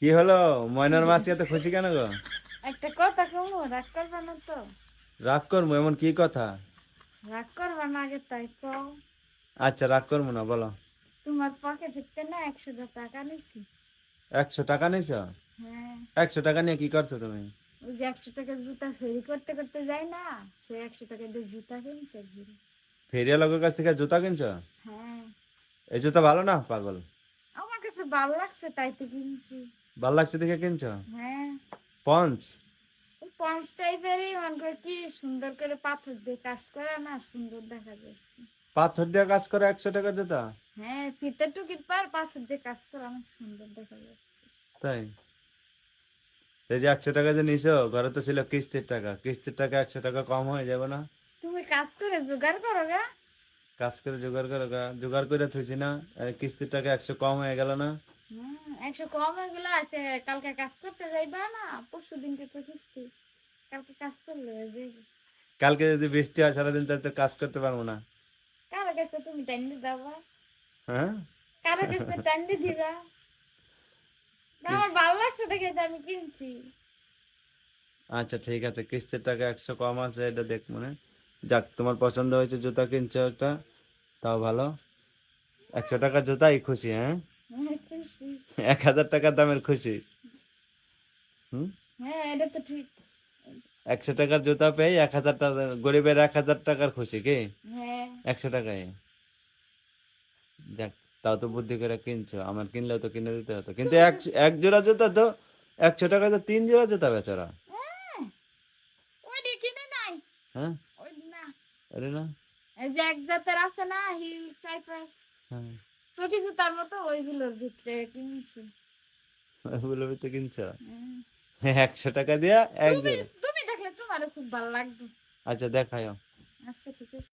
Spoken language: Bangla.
কি হলো? ময়নার মাছ এত খুশি কেন গো? একটা কথা কমু, রাগ করবা না তো? রাগ করবো এমন কি কথা? রাগ করবা না আগে তাই কও। আচ্ছা, রাগ করবো না, বলো। তোমার পকেটে না 100 টাকা নিছি। 100 টাকা নিছ? হ্যাঁ, 100 টাকা নিয়ে কি করছো তুমি? ওই যে 100 টাকা জুতা ফেরি করতে করতে যাই না, সেই 100 টাকা দিয়ে জুতা কিনছে ঘুরে। ফেরিয়া লোকের কাছ থেকে জুতা কিনছো? হ্যাঁ, এই জুতা ভালো না পাগল? আমার কাছে ভালো লাগছে তাই তো কিনছি। ভাল লাগছে দেখে কিনছো? হ্যাঁ, পঞ্চ? ওই পঞ্চ টাইপেরই মনে করে কি সুন্দর করে পাথর দিয়ে কাজ করে না, সুন্দর দেখা যাচ্ছে। পাথর দিয়ে কাজ করে 100 টাকা জুতা? হ্যাঁ, ফিতে টুকির পার পাথর দিয়ে কাজ করে অনেক সুন্দর দেখা যাচ্ছে। তাই? এই যে 100 টাকা যে নিছো, ঘরে তো ছিল কিস্তির টাকা। কিস্তির টাকা 100 টাকা কম হয়ে যাবে না? তুমি কাজ করে জোগাড় করো গা। কাজ করে জোগাড় করো গা। জোগাড় করে থুইছি না, কিস্তির টাকা 100 কম হয়ে গেল না? 100 কম এগুলো আছে, কালকে কাজ করতে যাইবা না? পরশু দিনকে তো কিস্তি, কালকে কাজ করলে হয়ে যাইবে। কালকে যদি বৃষ্টি হয় সারাদিন, তাহলে তো কাজ করতে পারবো না। কারো কাছে তুমি টাইম দিয়ে যাবা, হ্যাঁ? কারো কাছে টাইম দিয়ে দিবা। না, আমার ভালো লাগছে দেখে তো আমি কিনছি। আচ্ছা ঠিক আছে, কিস্তির টাকা 100 কম আছে, এটা দেখ মনে। যাক, তোমার পছন্দ হয়েছে, জুতা কিনছো একটা, তাও ভালো। 100 টাকার জুতাই খুশি, হ্যাঁ? খুশি। 1000 টাকার দামের খুশি? হুম? হ্যাঁ, এটা তো ঠিক। 100 টাকার জুতা পেয়ে 1000 টাকা, গরিবের 1000 টাকার খুশি কি? হ্যাঁ, 100 টাকায়? যাক, তাও তো বুদ্ধি করে কিনছো। আমার কিনলেও তো কিনে দিতে হতো, কিন্তু তুমি এক তো এক জোড়া জুতা তো 100 টাকায় তো 3 জোড়া জুতা বেচারা। হ্যাঁ, ওইটা কিনে নাই। হ্যাঁ? ওই না, আরে না। এই যে এক জাতের আছে না হিল টাইপের হ্যাঁ, চটি জুতার মতো, ওইগুলোর ভিতরে কিনছি। ওগুলো তো কিনছো? হ্যাঁ। 100 টাকা দিয়া এক তুমি জোড়া? তুমি দেখলে তোমারও খুব ভালো লাগবে। আচ্ছা, দেখাও। আচ্ছা ঠিক আছে।